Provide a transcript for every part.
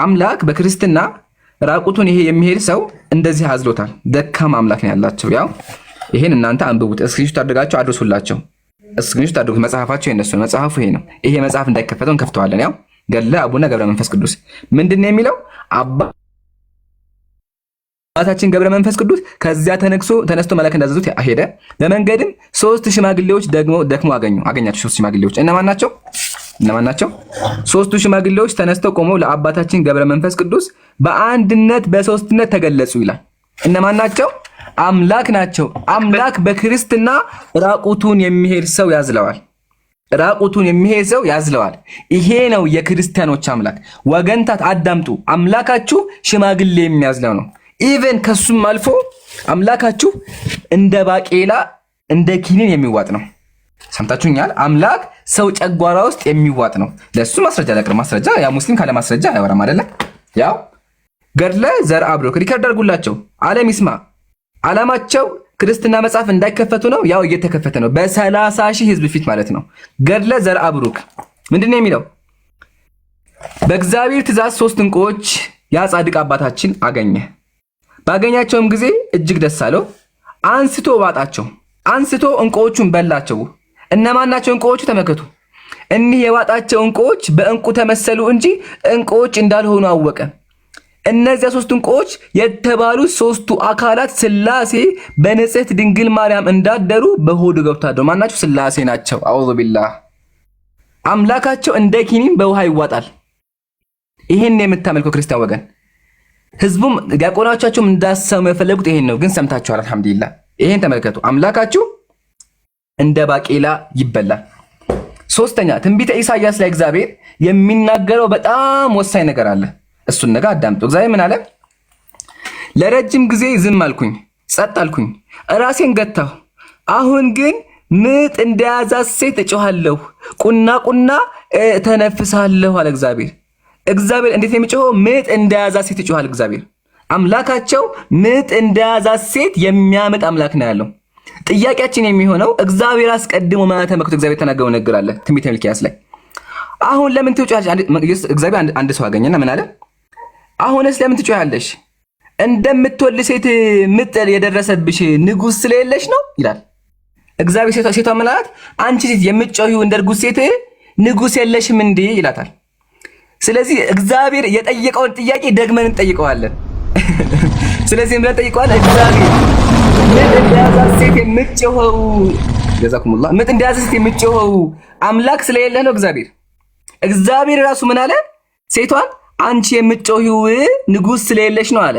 አምላክ በክርስትና ራቁቱን ይሄ የሚሄድ ሰው እንደዚህ አዝሎታል። ደካማ አምላክ ነው ያላቸው። ያው ይሄን እናንተ አንብቡት፣ እስክሪንሾት አድርጋችሁ አድርሱላቸው። እስክሪንሾት አድርጉት። መጽሐፋቸው የነሱ ነው። መጽሐፉ ይሄ ነው። ይሄ መጽሐፍ እንዳይከፈተው እንከፍተዋለን። ያው ገድለ አቡነ ገብረ መንፈስ ቅዱስ ምንድነው የሚለው? አባታችን ገብረ መንፈስ ቅዱስ ከዚያ ተነስቶ መልአክ እንዳዘዙት ሄደ። በመንገድም 3 ሽማግሌዎች ደክሞ አገኛቸው። 3 ሽማግሌዎች እነማን ናቸው? 3ቱ ሽማግሌዎች ተነስተው ቆመው ለአባታችን ገብረ መንፈስ ቅዱስ በአንድነት በሶስትነት ተገለጹ ይላል። እነማን ናቸው? አምላክ ናቸው። አምላክ በክርስትና ራቁቱን የሚሄድ ሰው ያዝለዋል። ይሄ ነው የክርስቲያኖች አምላክ። ወገንታት አዳምጡ። አምላካችሁ ሽማግሌ የሚያዝለው ነው። ኢቨን ከሱም አልፎ አምላካችሁ እንደ ባቄላ እንደ ኪኒን የሚዋጥ ነው። ሰምታችሁኛል? አምላክ ሰው ጨጓራ ውስጥ የሚዋጥ ነው። ለሱ ማስረጃ ለቅር ማስረጃ ያ ሙስሊም ካለ ማስረጃ አያወራም አይደለ? ያው ገድለ ዘርአ ብሩክ ሪከርድ አድርጉላቸው። ዓለም ይስማ። ዓላማቸው ክርስትና መጽሐፍ እንዳይከፈቱ ነው። ያው እየተከፈተ ነው። በ30,000 ህዝብ ፊት ማለት ነው። ገድለ ዘርአ ብሩክ ምንድነው የሚለው? በእግዚአብሔር ትእዛዝ 3 ዕንቁዎች ያ ጻድቅ አባታችን አገኘ። ባገኛቸውም ጊዜ እጅግ ደስ አለው። አንስቶ ዋጣቸው። አንስቶ ዕንቁዎቹን በላቸው። እነማን ናቸው ዕንቁዎቹ? ተመልከቱ። እኒህ የዋጣቸው ዕንቁዎች በዕንቁ ተመሰሉ እንጂ ዕንቁዎች እንዳልሆኑ አወቀ። እነዚያ 3 ዕንቁዎች የተባሉት 3ቱ አካላት ሥላሴ በንጽሕት ድንግል ማርያም እንዳደሩ በሆዱ ገብቶ አደሩ። ማን ናቸው? ሥላሴ ናቸው። አዑዙ ቢላህ። አምላካቸው እንደ ኪኒን በውሃ ይዋጣል። ይሄን የምታመልከው ክርስቲያን ወገን ህዝቡም ዲያቆናዎቻቸውም እንዳሰሙ የፈለጉት ይሄን ነው። ግን ሰምታችኋል። አልሐምዱሊላህ። ይሄን ተመልከቱ። አምላካችሁ እንደ ባቄላ ይበላል። 3ኛ ትንቢተ ኢሳይያስ ላይ እግዚአብሔር የሚናገረው በጣም ወሳኝ ነገር አለ። እሱን ነገር አዳምጡ። እግዚአብሔር ምን አለ? ለረጅም ጊዜ ዝም አልኩኝ፣ ጸጥ አልኩኝ፣ ራሴን ገታሁ። አሁን ግን ምጥ እንደያዛት ሴት እጮሃለሁ፣ ቁና ተነፍሳለሁ አለ እግዚአብሔር። እግዚአብሔር እንዴት የሚጮኸው? ምጥ እንደያዛት ሴት ይጮሃል እግዚአብሔር። አምላካቸው ምጥ እንደያዛት ሴት የሚያምጥ አምላክ ነው ያለው። ጥያቄያችን የሚሆነው እግዚአብሔር አስቀድሞ ማለተ መክቶ እግዚአብሔር ተናገረው ነገር አለ ትንቢተ ሚልክያስ ላይ። አሁን ለምን ትጮሃለሽ? እግዚአብሔር አንድ ሰው አገኘና ምን አለ? አሁንስ ለምን ትጮሃለሽ? እንደምትወልድ ሴት ምጥ የደረሰብሽ ንጉሥ ስለሌለሽ ነው ይላል እግዚአብሔር። ሴቷ ምን አላት? አንቺ ሴት የምትጮሂው እንደ ንጉሥ ሴት ንጉሥ የለሽም እንዴ ይላታል። ስለዚህ እግዚአብሔር የጠየቀውን ጥያቄ ደግመን እንጠይቀዋለን። ስለዚህ ምን እንጠይቀዋለን? እግዚአብሔር ምጥ እንደያዛት ሴት የምትጮኸው ጀዛኩሙላህ ምጥ እንደያዛት ሴት የምትጮኸው አምላክ ስለሌለ ነው እግዚአብሔር ራሱ ምን አለ? ሴቷን አንቺ የምትጮሂው ንጉሥ ስለሌለሽ ነው አለ።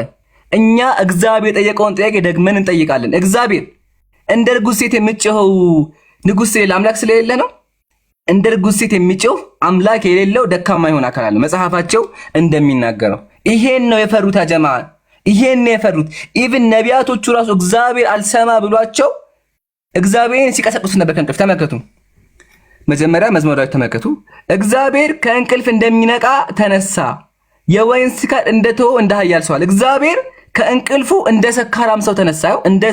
እኛ እግዚአብሔር የጠየቀውን ጥያቄ ደግመን እንጠይቃለን። እግዚአብሔር እንደ ንጉሥ ሴት የምትጮኸው ንጉሥ ስለሌለ አምላክ ስለሌለ ነው? እንደ ንጉሥ ሴት የሚጮህ አምላክ የሌለው ደካማ የሆነ አካል አለ መጽሐፋቸው እንደሚናገረው። ይሄን ነው የፈሩት አጀማ። ይሄን ነው የፈሩት። ኢቭን ነቢያቶቹ ራሱ እግዚአብሔር አልሰማ ብሏቸው እግዚአብሔርን ሲቀሰቅሱት ነበር ከእንቅልፍ። ተመልከቱ። መጀመሪያ መዝሙረ ዳዊት ተመልከቱ። እግዚአብሔር ከእንቅልፍ እንደሚነቃ ተነሳ፣ የወይን ስካር እንደተወ እንደ ኃያል ሰው አለ። እግዚአብሔር ከእንቅልፉ እንደ ሰካራም ሰው ተነሳ። እንደ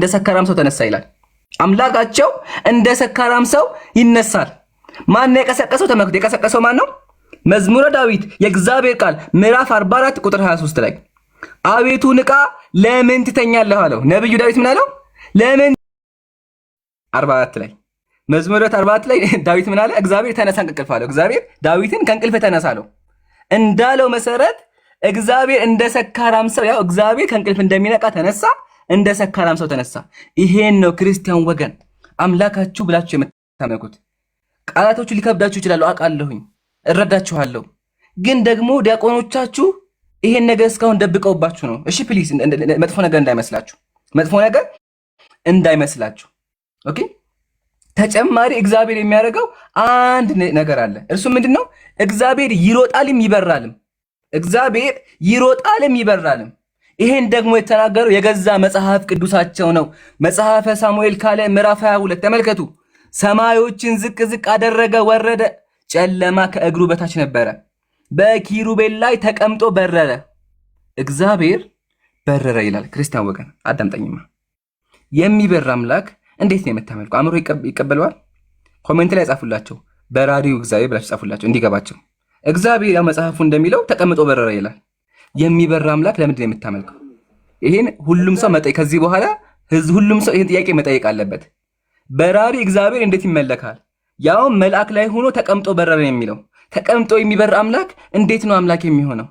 ሰካራም ሰው ተነሳ ይላል። አምላካቸው እንደ ሰካራም ሰው ይነሳል። ማን ነው የቀሰቀሰው? ተመልከቱ። የቀሰቀሰው ማን ነው? መዝሙረ ዳዊት የእግዚአብሔር ቃል ምዕራፍ 44 ቁጥር 23 ላይ አቤቱ ንቃ፣ ለምን ትተኛለህ አለው። ነብዩ ዳዊት ምን አለው? ለምን 44 ላይ መዝሙረ ዳዊት 44 ላይ ዳዊት ምን አለ? እግዚአብሔር ተነሳ ከእንቅልፍ አለው። እግዚአብሔር ዳዊትን ከእንቅልፍ ተነሳ አለው። እንዳለው መሰረት እግዚአብሔር እንደ ሰካራም ሰው ያው እግዚአብሔር ከእንቅልፍ እንደሚነቃ ተነሳ፣ እንደ ሰካራም ሰው ተነሳ። ይሄን ነው ክርስቲያን ወገን አምላካችሁ ብላችሁ የምታመልኩት። ቃላቶቹ ሊከብዳችሁ ይችላሉ፣ አውቃለሁኝ፣ እረዳችኋለሁ። ግን ደግሞ ዲያቆኖቻችሁ ይሄን ነገር እስካሁን ደብቀውባችሁ ነው። እሺ ፕሊዝ፣ መጥፎ ነገር እንዳይመስላችሁ። ኦኬ። ተጨማሪ እግዚአብሔር የሚያደርገው አንድ ነገር አለ። እርሱ ምንድነው? እግዚአብሔር ይሮጣልም ይበራልም። ይሄን ደግሞ የተናገረው የገዛ መጽሐፍ ቅዱሳቸው ነው። መጽሐፈ ሳሙኤል ካለ ምዕራፍ 22 ተመልከቱ። ሰማዮችን ዝቅ ዝቅ አደረገ፣ ወረደ፣ ጨለማ ከእግሩ በታች ነበረ፣ በኪሩቤል ላይ ተቀምጦ በረረ። እግዚአብሔር በረረ ይላል። ክርስቲያን ወገን አዳምጠኝማ። የሚበር አምላክ እንዴት ነው የምታመልኩ? አእምሮ ይቀበለዋል? ኮሜንት ላይ ጻፉላቸው። በራዲዮ እግዚአብሔር ብላችሁ ጻፉላቸው እንዲገባቸው። እግዚአብሔር ያው መጽሐፉ እንደሚለው ተቀምጦ በረረ ይላል። የሚበራ አምላክ ለምንድን ነው የምታመልከው? ይሄን ሁሉም ሰው ከዚህ በኋላ ሁሉም ሰው ይሄን ጥያቄ መጠየቅ አለበት። በራሪ እግዚአብሔር እንዴት ይመለካል? ያው መልአክ ላይ ሆኖ ተቀምጦ በረረ የሚለው ተቀምጦ የሚበር አምላክ እንዴት ነው አምላክ የሚሆነው?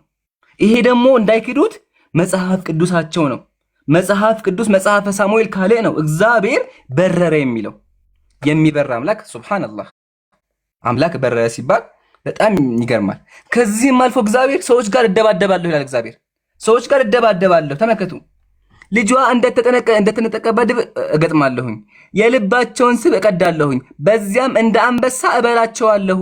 ይሄ ደግሞ እንዳይክዱት መጽሐፍ ቅዱሳቸው ነው። መጽሐፍ ቅዱስ መጽሐፈ ሳሙኤል ካልዕ ነው እግዚአብሔር በረረ የሚለው። የሚበራ አምላክ ሱብሃንአላህ። አምላክ በረረ ሲባል በጣም ይገርማል። ከዚህም አልፎ እግዚአብሔር ሰዎች ጋር እደባደባለሁ ይላል። እግዚአብሔር ሰዎች ጋር እደባደባለሁ። ተመከቱ። ልጇ እንደተነጠቀ ድብ እገጥማለሁኝ፣ የልባቸውን ስብ እቀዳለሁኝ፣ በዚያም እንደ አንበሳ እበላቸዋለሁ።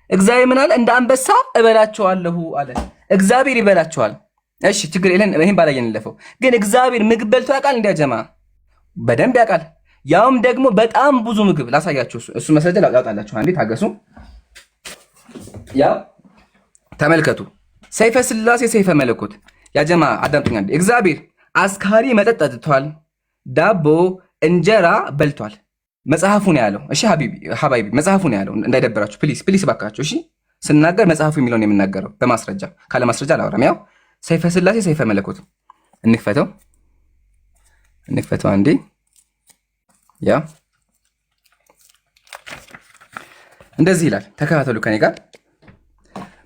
እግዚአብሔር ምን አለ? እንደ አንበሳ እበላቸዋለሁ አለ። እግዚአብሔር ይበላቸዋል። እሺ ችግር የለን፣ ይሄን ባላየን እንለፈው። ግን እግዚአብሔር ምግብ በልቶ ያውቃል? እንዲያጀማ በደንብ ያውቃል። ያውም ደግሞ በጣም ብዙ ምግብ። ላሳያችሁ፣ እሱ መስረጃ ላውጣላችሁ። አንዴ ታገሱ። ያው ተመልከቱ። ሰይፈ ስላሴ ሰይፈ መለኮት። ያጀማ አዳምጡኝ አንዴ። እግዚአብሔር አስካሪ መጠጥ ጠጥቷል፣ ዳቦ እንጀራ በልቷል። መጽሐፉ ነው ያለው። እሺ ሀባይቢ መጽሐፉ ነው ያለው። እንዳይደበራችሁ ፕሊስ ፕሊስ ባካችሁ። እሺ ስናገር መጽሐፉ የሚለውን የምናገረው በማስረጃ ካለ ማስረጃ አላወራም። ያው ሰይፈ ስላሴ ሰይፈ መለኮት እንክፈተው አንዴ። ያ እንደዚህ ይላል። ተከታተሉ ከኔ ጋር።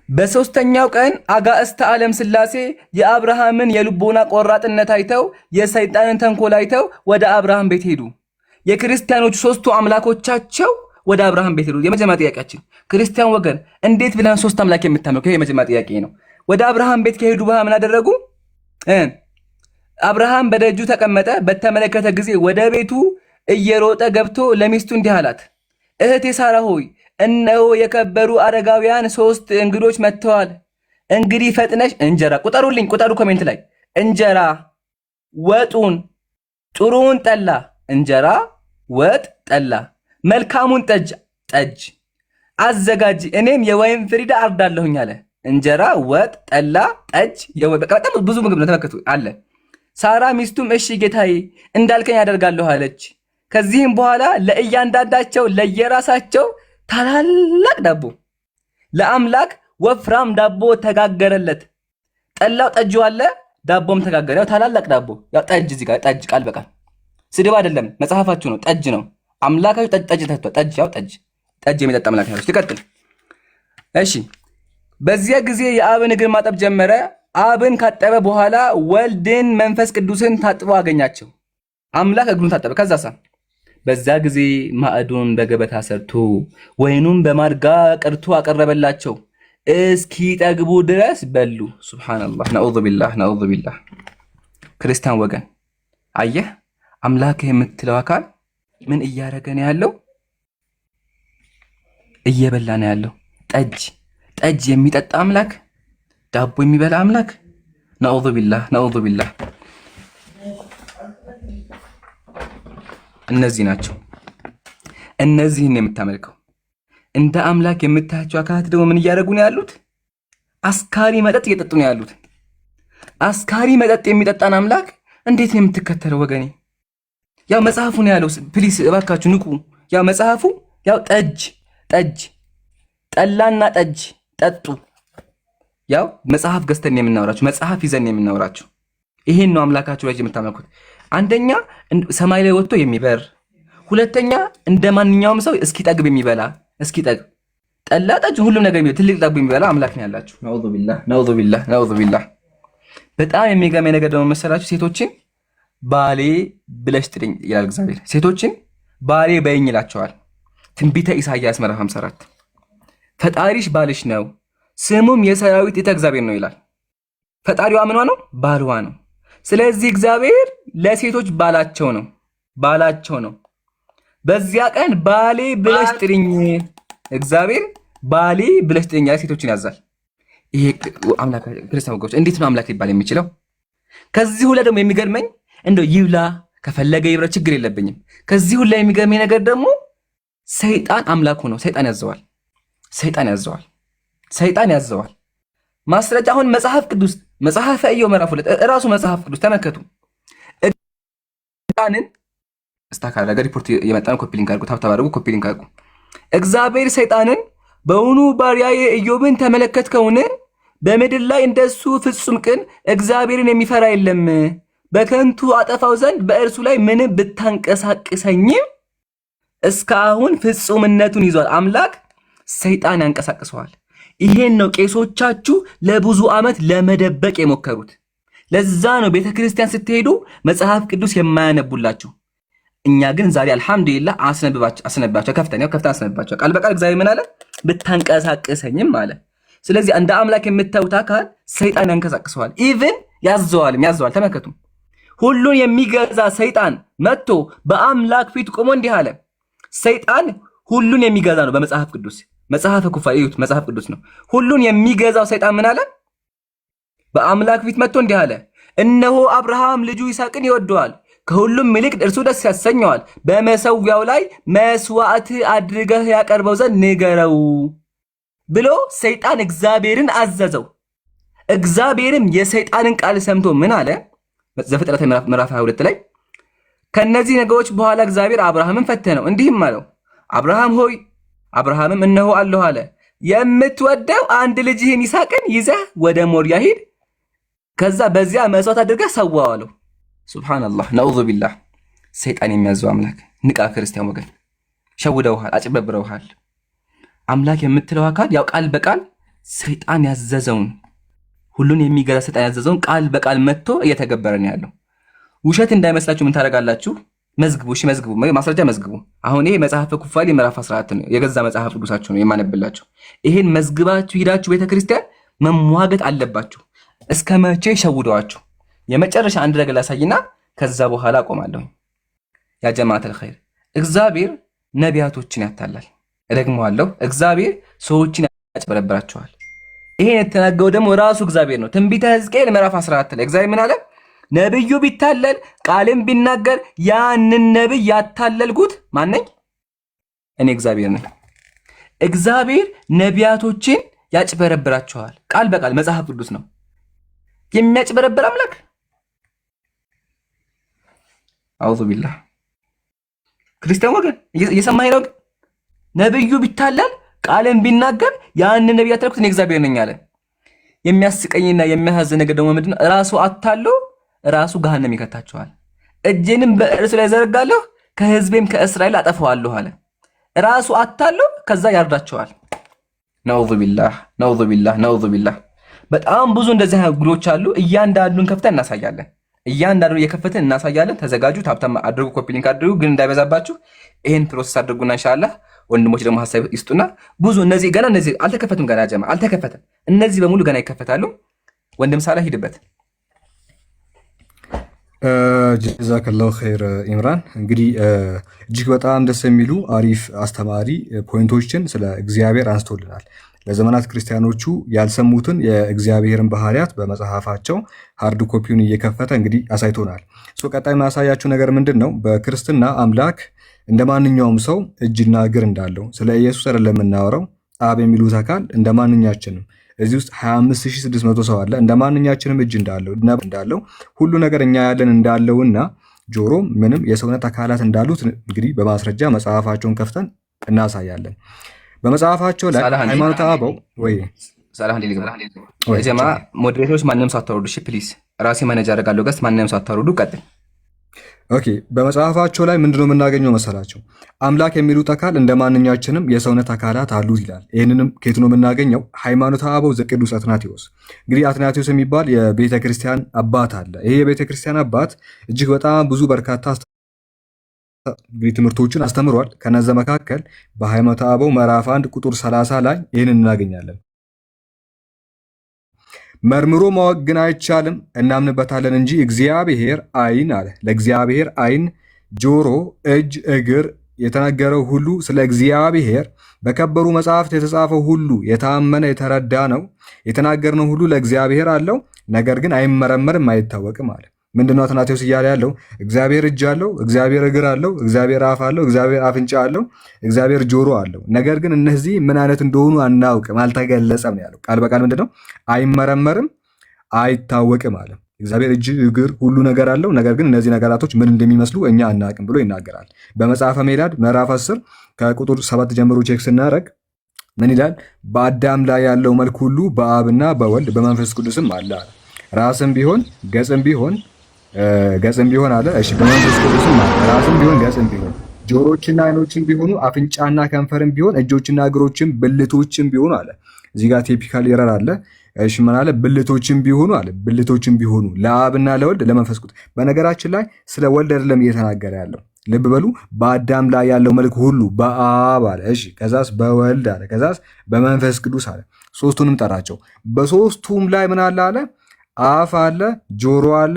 በሶስተኛው ቀን አጋዕዝተ ዓለም ስላሴ የአብርሃምን የልቦና ቆራጥነት አይተው የሰይጣንን ተንኮል አይተው ወደ አብርሃም ቤት ሄዱ። የክርስቲያኖች ሶስቱ አምላኮቻቸው ወደ አብርሃም ቤት ሄዱ። የመጀመሪያ ጥያቄያችን ክርስቲያን ወገን እንዴት ብለን ሶስት አምላክ የምታመልኩ? ይሄ የመጀመሪያ ጥያቄ ነው። ወደ አብርሃም ቤት ከሄዱ በኋላ ምን አደረጉ? አብርሃም በደጁ ተቀመጠ። በተመለከተ ጊዜ ወደ ቤቱ እየሮጠ ገብቶ ለሚስቱ እንዲህ አላት፣ እህቴ ሳራ ሆይ እነሆ የከበሩ አረጋውያን 3 እንግዶች መጥተዋል። እንግዲህ ፈጥነሽ እንጀራ ቁጠሩ፣ ኮሜንት ላይ እንጀራ ወጡን፣ ጥሩውን ጠላ፣ እንጀራ ወጥ ጠላ፣ መልካሙን ጠጅ አዘጋጅ፣ እኔም የወይን ፍሪዳ አርዳለሁኝ አለ። እንጀራ ወጥ ጠላ ጠጅ፣ በጣም ብዙ ምግብ ነው። ተመልከቱ አለ። ሳራ ሚስቱም እሺ ጌታዬ እንዳልከኝ ያደርጋለሁ አለች። ከዚህም በኋላ ለእያንዳንዳቸው ለየራሳቸው ታላላቅ ዳቦ ለአምላክ ወፍራም ዳቦ ተጋገረለት። ጠላው ጠጁ አለ፣ ዳቦም ተጋገረ። ያው ታላላቅ ዳቦ፣ ያው ጠጅ። እዚህ ጋር ጠጅ ቃል በቃል ስድብ አይደለም፣ መጽሐፋችሁ ነው። ጠጅ ነው አምላካችሁ። ጠጅ ተቷል። ጠጅ ያው ጠጅ የሚጠጣ አምላክ ያለው። ይቀጥል። እሺ በዚያ ጊዜ የአብን እግር ማጠብ ጀመረ። አብን ካጠበ በኋላ ወልድን መንፈስ ቅዱስን ታጥበው አገኛቸው። አምላክ እግሩን ታጠበ። ከዛሳ በዛ ጊዜ ማዕዱን በገበታ ሰርቶ ወይኑን በማድጋ ቀርቶ አቀረበላቸው። እስኪ ጠግቡ ድረስ በሉ። ሱብሃንአላህ። ነዑዙ ቢላህ። ክርስቲያን ወገን አየህ፣ አምላክ የምትለው አካል ምን እያደረገ ነው ያለው? እየበላ ነው ያለው። ጠጅ የሚጠጣ አምላክ፣ ዳቦ የሚበላ አምላክ። ነዑዙ ቢላህ። እነዚህ ናቸው። እነዚህን የምታመልከው እንደ አምላክ የምታያቸው አካላት ደግሞ ምን እያደረጉ ነው ያሉት? አስካሪ መጠጥ እየጠጡ ነው ያሉት። አስካሪ መጠጥ የሚጠጣን አምላክ እንዴት ነው የምትከተለው ወገኔ? ያው መጽሐፉ ነው ያለው። ፕሊስ እባካችሁ ንቁ። ያው መጽሐፉ ያው ጠላና ጠጅ ጠጡ። ያው መጽሐፍ ገዝተን የምናወራችሁ፣ መጽሐፍ ይዘን የምናወራችሁ ይሄን ነው አምላካችሁ ላይ የምታመልኩት። አንደኛ ሰማይ ላይ ወጥቶ የሚበር፣ ሁለተኛ እንደ ማንኛውም ሰው እስኪጠግብ የሚበላ እስኪጠግብ ጠላ ጠጅ ሁሉም ነገር የሚበላ ትልቅ ዳቦ የሚበላ አምላክ ነው ያላችሁ። ነዑዙ ቢላህ። በጣም የሚገርመኝ ነገር ደግሞ መሰላችሁ፣ ሴቶችን ባሌ ብለሽ ጥሪኝ ይላል እግዚአብሔር። ሴቶችን ባሌ በይኝ ይላቸዋል። ትንቢተ ኢሳይያስ ምዕራፍ 54 ፈጣሪሽ ባልሽ ነው ስሙም የሰራዊት ጌታ እግዚአብሔር ነው ይላል። ፈጣሪዋ ምኗ ነው? ባልዋ ነው። ስለዚህ እግዚአብሔር ለሴቶች ባላቸው ነው። በዚያ ቀን ባሌ ብለሽ ጥሪኝ፣ እግዚአብሔር ባሌ ብለሽ ጥሪኝ ሴቶችን ያዛል። ይሄ አምላክ ክርስቲያን ወገኖች እንዴት ነው አምላክ ሊባል የሚችለው? ከዚህ ሁላ ደግሞ የሚገርመኝ እንደው ይብላ ከፈለገ ይብራ ችግር የለብኝም። ከዚህ ሁላ የሚገርመኝ ነገር ደግሞ ሰይጣን አምላኩ ነው። ሰይጣን ያዘዋል። ማስረጃ አሁን መጽሐፍ ቅዱስ መጽሐፈ ኢዮብ ምዕራፍ 2 እራሱ መጽሐፍ ቅዱስ ተመከቱ። ሰይጣንን እስታካላ ጋር ሪፖርት የመጣን ኮፒ ሊንክ አድርጉ፣ ታብታብ አድርጉ፣ ኮፒ ሊንክ አድርጉ። እግዚአብሔር ሰይጣንን በውኑ ባሪያዬ ኢዮብን ተመለከትከውን? በምድር ላይ እንደሱ ፍጹም ቅን እግዚአብሔርን የሚፈራ የለም። በከንቱ አጠፋው ዘንድ በእርሱ ላይ ምንም ብታንቀሳቅሰኝም እስካሁን ፍጹምነቱን ይዟል። አምላክ ሰይጣን ያንቀሳቅሰዋል። ይሄን ነው ቄሶቻችሁ ለብዙ ዓመት ለመደበቅ የሞከሩት። ለዛ ነው ቤተክርስቲያን ስትሄዱ መጽሐፍ ቅዱስ የማያነቡላችሁ። እኛ ግን ዛሬ አልሐምዱሊላህ አስነባቸው ከፍተን አስነባቸው። ቃል በቃል እግዚአብሔር ምን አለ? ብታንቀሳቅሰኝም አለ። ስለዚህ እንደ አምላክ የምታዩት አካል ሰይጣን ያንቀሳቅሰዋል፣ ኢቭን ያዘዋል። ተመልከቱ። ሁሉን የሚገዛ ሰይጣን መጥቶ በአምላክ ፊት ቆሞ እንዲህ አለ። ሰይጣን ሁሉን የሚገዛ ነው። በመጽሐፍ ቅዱስ መጽሐፈ ኩፋሌ እዩት፣ መጽሐፍ ቅዱስ ነው። ሁሉን የሚገዛው ሰይጣን ምን አለ? በአምላክ ፊት መጥቶ እንዲህ አለ፣ እነሆ አብርሃም ልጁ ይስሐቅን ይወደዋል፣ ከሁሉም ይልቅ እርሱ ደስ ያሰኘዋል። በመሰዊያው ላይ መስዋዕት አድርገህ ያቀርበው ዘንድ ንገረው ብሎ ሰይጣን እግዚአብሔርን አዘዘው። እግዚአብሔርም የሰይጣንን ቃል ሰምቶ ምን አለ? ዘፍጥረት ምዕራፍ 22 ላይ ከነዚህ ነገሮች በኋላ እግዚአብሔር አብርሃምን ፈተነው፣ እንዲህም አለው፣ አብርሃም ሆይ። አብርሃምም እነሆ አለሁ አለ። የምትወደው አንድ ልጅህን ይስሐቅን ይዘህ ወደ ሞሪያ ሂድ፣ ከዛ በዚያ መስዋዕት አድርገህ ሰዋው አለው። ሱብሃንአላህ ነዑዙ ቢላህ። ሰይጣን የሚያዘው አምላክ ንቃ ክርስቲያን ወገን። ሸውደውሃል፣ አጭበርብረውሃል። አምላክ የምትለው አካል ያው ቃል በቃል ሰይጣን ያዘዘውን ሁሉን የሚገዛ ሰይጣን ያዘዘውን ቃል በቃል መጥቶ እየተገበረ ነው ያለው። ውሸት እንዳይመስላችሁ ምን ታደርጋላችሁ? መዝግቡ፣ እሺ መዝግቡ፣ ማስረጃ መዝግቡ። አሁን ይሄ መጽሐፈ ኩፋሌ ምዕራፍ 14 ነው፣ የገዛ መጽሐፍ ቅዱሳችሁ ነው የማነብላችሁ። ይሄን መዝግባችሁ ሂዳችሁ ቤተክርስቲያን መሟገት አለባችሁ። እስከ መቼ ሸውደዋችሁ? የመጨረሻ አንድ ነገር ላሳይና ከዛ በኋላ አቆማለሁ። ያ ጀማዓተል ኸይር፣ እግዚአብሔር ነቢያቶችን ያታላል። እደግመዋለሁ፣ እግዚአብሔር ሰዎችን ያጭበረብራቸዋል። ይሄን የተናገረው ደግሞ ራሱ እግዚአብሔር ነው። ትንቢተ ሕዝቅኤል ምዕራፍ 14 ላይ እግዚአብሔር ምን አለ? ነብዩ ቢታለል ቃልም ቢናገር ያንን ነብይ ያታለልኩት ማን ነኝ? እኔ እግዚአብሔር ነኝ። እግዚአብሔር ነቢያቶችን ያጭበረብራቸዋል። ቃል በቃል መጽሐፍ ቅዱስ ነው። የሚያጭበረብር አምላክ አውዙ ቢላህ። ክርስቲያን ወገን እየሰማኸኝ ነው? ነብዩ ቢታለል ቃልም ቢናገር ያንን ነብይ ያታለልኩት እኔ እግዚአብሔር ነኝ አለ። የሚያስቀኝና የሚያሳዝን ነገር ደግሞ ምንድነው? ራሱ አታሎ ራሱ ገሃነም ይከታቸዋል። እጄንም በእርሱ ላይ ዘረጋለሁ ከህዝቤም ከእስራኤል አጠፋዋለሁ አለ። ራሱ አታሎ ከዛ ያርዳቸዋል። ነዑዙ ቢላህ ነዑዙ ቢላህ ነዑዙ ቢላህ። በጣም ብዙ እንደዚህ ጉዶች አሉ። እያንዳንዱን ከፍተን እናሳያለን። እያንዳንዱን እየከፈትን እናሳያለን። ተዘጋጁ። ታብታም አድርጉ፣ ኮፒ ሊንክ አድርጉ። ግን እንዳይበዛባችሁ ይሄን ፕሮሰስ አድርጉና ኢንሻአላህ ወንድሞች ደግሞ ሐሳብ ይስጡና ብዙ እነዚህ አልተከፈቱም፣ ገና ጀማ አልተከፈተም። እነዚህ በሙሉ ገና ይከፈታሉ። ወንድም ሳላ ሂድበት። ጀዛከላሁ ኸይር ኢምራን። እንግዲህ እጅግ በጣም ደስ የሚሉ አሪፍ አስተማሪ ፖይንቶችን ስለ እግዚአብሔር አንስቶልናል። ለዘመናት ክርስቲያኖቹ ያልሰሙትን የእግዚአብሔርን ባህሪያት በመጽሐፋቸው ሃርድ ኮፒውን እየከፈተ እንግዲህ አሳይቶናል። ቀጣይ ማሳያችሁ ነገር ምንድን ነው? በክርስትና አምላክ እንደ ማንኛውም ሰው እጅና እግር እንዳለው ስለ ኢየሱስ አይደለም የምናወራው። አብ የሚሉት አካል እንደ ማንኛችንም እዚህ ውስጥ 25600 ሰው አለ። እንደ ማንኛችንም እጅ እንዳለው ሁሉ ነገር እኛ ያለን እንዳለውና ጆሮ ምንም የሰውነት አካላት እንዳሉት እንግዲህ በማስረጃ መጽሐፋቸውን ከፍተን እናሳያለን። በመጽሐፋቸው ላይ ሃይማኖተ አበው ወይ ሰላም ወይ ጀማ ሞዴሬተሮች ማንንም ሳታወርዱ እሺ ፕሊዝ፣ ራሴ ማኔጅ አደርጋለሁ። ገስት ማንንም ሳታወርዱ ቀጥል። ኦኬ። በመጽሐፋቸው ላይ ምንድነው የምናገኘው መሰላቸው? አምላክ የሚሉት አካል እንደ ማንኛችንም የሰውነት አካላት አሉት ይላል። ይህንንም ከየት ነው የምናገኘው? ሃይማኖተ አበው ዘቅዱስ አትናቴዎስ። እንግዲህ አትናቴዎስ የሚባል የቤተ ክርስቲያን አባት አለ። ይሄ የቤተ ክርስቲያን አባት እጅግ በጣም ብዙ በርካታ ትምህርቶችን አስተምሯል። ከነዛ መካከል በሃይማኖተ አበው ምዕራፍ 1 ቁጥር 30 ላይ ይህንን እናገኛለን። መርምሮ ማወቅ ግን አይቻልም፣ እናምንበታለን እንጂ እግዚአብሔር አይን አለ። ለእግዚአብሔር አይን፣ ጆሮ፣ እጅ፣ እግር የተነገረው ሁሉ ስለ እግዚአብሔር በከበሩ መጽሐፍት የተጻፈው ሁሉ የታመነ የተረዳ ነው። የተናገርነው ሁሉ ለእግዚአብሔር አለው፣ ነገር ግን አይመረመርም፣ አይታወቅም አለ። ምንድነው አትናቴዎስ እያለ ያለው? እግዚአብሔር እጅ አለው፣ እግዚአብሔር እግር አለው፣ እግዚአብሔር አፍ አለው፣ እግዚአብሔር አፍንጫ አለው፣ እግዚአብሔር ጆሮ አለው። ነገር ግን እነዚህ ምን አይነት እንደሆኑ አናውቅም፣ አልተገለጸም ነው ያለው። ቃል በቃል ምንድነው? አይመረመርም፣ አይታወቅም አለ። እግዚአብሔር እጅ፣ እግር፣ ሁሉ ነገር አለው፣ ነገር ግን እነዚህ ነገራቶች ምን እንደሚመስሉ እኛ አናውቅም ብሎ ይናገራል። በመጽሐፈ ሜላድ ምዕራፍ 10 ከቁጥር 7 ጀምሮ ቼክ ስናደርግ ምን ይላል? በአዳም ላይ ያለው መልክ ሁሉ በአብና በወልድ በመንፈስ ቅዱስም አለ አለ። ራስም ቢሆን ገጽም ቢሆን አለ። እሺ በመንፈስ ቅዱስም አለ። ራስም ቢሆን ገጽም ቢሆን ጆሮችና አይኖችም ቢሆኑ አፍንጫና ከንፈርም ቢሆን እጆችና እግሮችም ብልቶችም ቢሆኑ አለ። እዚህ ጋር ቲፒካል ኤረር አለ። እሺ ምን አለ? ብልቶችም ቢሆኑ አለ። ብልቶችም ቢሆኑ ለአብና ለወልድ ለመንፈስ ቅዱስ። በነገራችን ላይ ስለ ወልድ አይደለም እየተናገረ ያለው። ልብ በሉ። በአዳም ላይ ያለው መልክ ሁሉ በአብ አለ። እሺ ከዛስ በወልድ አለ። ከዛስ በመንፈስ ቅዱስ አለ። ሶስቱንም ጠራቸው። በሶስቱም ላይ ምን አለ አለ? አፍ አለ፣ ጆሮ አለ፣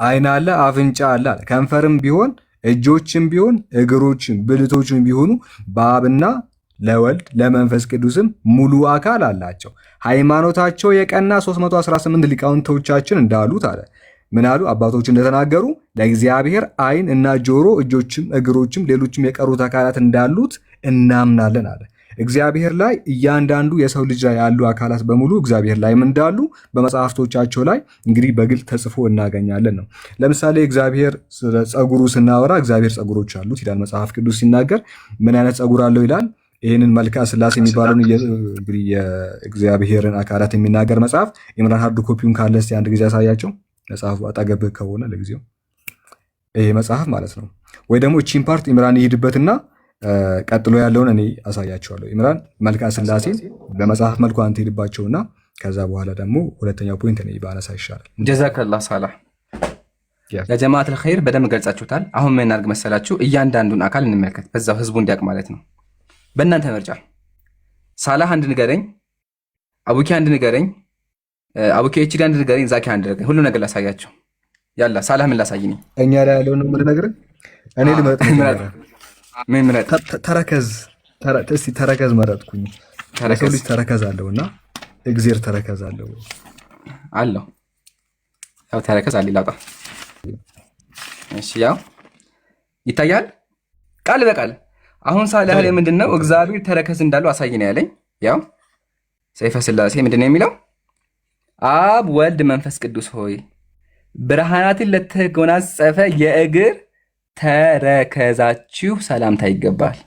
አይን አለ፣ አፍንጫ አለ አለ። ከንፈርም ቢሆን እጆችም ቢሆን እግሮችም ብልቶችም ቢሆኑ በአብና ለወልድ ለመንፈስ ቅዱስም ሙሉ አካል አላቸው። ሃይማኖታቸው የቀና 318 ሊቃውንቶቻችን እንዳሉት አለ። ምን አሉ? አባቶች እንደተናገሩ ለእግዚአብሔር አይን እና ጆሮ እጆችም እግሮችም ሌሎችም የቀሩት አካላት እንዳሉት እናምናለን አለ። እግዚአብሔር ላይ እያንዳንዱ የሰው ልጅ ላይ ያሉ አካላት በሙሉ እግዚአብሔር ላይም እንዳሉ በመጽሐፍቶቻቸው ላይ እንግዲህ በግልጽ ተጽፎ እናገኛለን ነው። ለምሳሌ እግዚአብሔር ስለ ጸጉሩ ስናወራ እግዚአብሔር ጸጉሮች አሉት ይላል መጽሐፍ ቅዱስ ሲናገር። ምን አይነት ጸጉር አለው ይላል? ይህንን መልክዓ ሥላሴ የሚባለውን እንግዲህ የእግዚአብሔርን አካላት የሚናገር መጽሐፍ ኢምራን ሃርድ ኮፒውን ካለ እስኪ አንድ ጊዜ ያሳያቸው። መጽሐፉ አጠገብህ ከሆነ ለጊዜው ይሄ መጽሐፍ ማለት ነው። ወይ ደግሞ እቺን ፓርት ኢምራን ይሄድበትና ቀጥሎ ያለውን እኔ አሳያቸዋለሁ። ኢምራን መልክዓ ሥላሴን በመጽሐፍ መልኩ አንተ ሄድባቸውና ከዛ በኋላ ደግሞ ሁለተኛው ፖይንት እኔ ባነሳ ይሻላል። ጀዛከላህ ሳላህ። ለጀማዓት الخير በደንብ ገልጻችሁታል። አሁን ምን እናድርግ መሰላችሁ? እያንዳንዱን አካል እንመልከት፣ በዛው ህዝቡ እንዲያውቅ ማለት ነው። በእናንተ ምርጫ ሳላህ አንድ ንገረኝ፣ አቡኪ አንድ ንገረኝ፣ አቡኪ ኤችዲ አንድ ንገረኝ፣ ዛኪ አንድ ንገረኝ። ሁሉ ነገር ላሳያቸው። ያላ ሳላህ ምን ላሳይኝ? እኛ ላይ ያለውን ምን ነገር እኔ ልመረጥ ምን ምረጥ? ተረከዝ መረጥኩኝ። ሰው ልጅ ተረከዝ አለውና እግዜር ተረከዝ አለው አለው። ያው ተረከዝ አለ ይላጣ። እሺ ያው ይታያል ቃል በቃል። አሁን ሳላህ ላይ ምንድነው እግዚአብሔር ተረከዝ እንዳለው አሳይኝ ያለኝ። ያው ሰይፈ ሥላሴ ምንድነው የሚለው? አብ ወልድ መንፈስ ቅዱስ ሆይ ብርሃናትን ለተጎናጸፈ የእግር ተረከዛችሁ ሰላምታ ይገባል።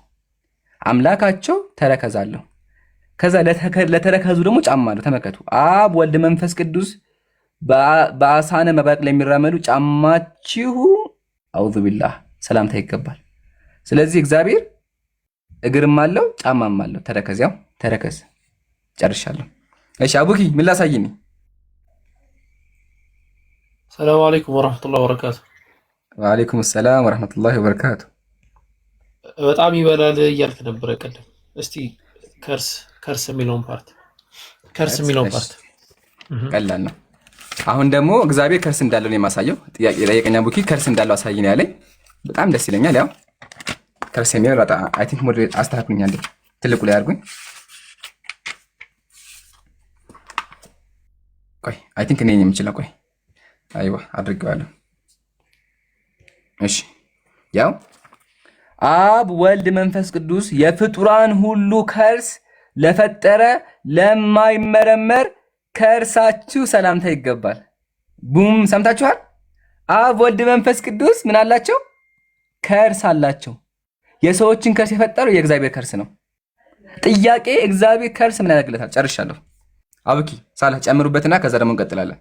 አምላካቸው ተረከዝ አለው። ከዛ ለተረከዙ ደግሞ ጫማ አለው። ተመከቱ። አብ ወልድ መንፈስ ቅዱስ በአሳነ መብረቅ ላይ የሚራመዱ ጫማችሁ አውዙ ቢላህ ሰላምታ ይገባል። ስለዚህ እግዚአብሔር እግርም አለው ጫማም አለው። ተረከዝ ያው ተረከዝ። ጨርሻለሁ። እሺ አቡኪ ምን ላሳይኝ? ሰላም አለይኩም ወራህመቱላሂ ወበረካቱ። ወአለይኩም ሰላም ወራህመቱላሂ ወበረካቱ። በጣም ይበላል እያልክ ነበረ ቀደም። እስቲ ከርስ የሚለውን ፓርት ቀላል ነው። አሁን ደግሞ እግዚአብሔር ከርስ እንዳለው ነው የማሳየው። ጥያቄ ጠየቀኝ አቡኪ። ከርስ እንዳለው አሳይኝ ያለኝ በጣም ደስ ይለኛል። ያው ከርስ የሚለው አይ ቲንክ ሞዴል አስተካክሉኝ አንዴ፣ ትልቁ ላይ አድርጉኝ። ቆይ አይ ቲንክ እኔ የምችለው ቆይ አይዋ አድርጌዋለሁ። እሺ ያው አብ ወልድ መንፈስ ቅዱስ የፍጡራን ሁሉ ከርስ ለፈጠረ ለማይመረመር ከርሳችሁ ሰላምታ ይገባል። ቡም ሰምታችኋል። አብ ወልድ መንፈስ ቅዱስ ምን አላቸው? ከርስ አላቸው። የሰዎችን ከርስ የፈጠረው የእግዚአብሔር ከርስ ነው። ጥያቄ እግዚአብሔር ከርስ ምን ያደርግለታል? ጨርሻለሁ። አቡኪ ሳላህ ጨምሩበትና ከዛ ደግሞ እንቀጥላለን።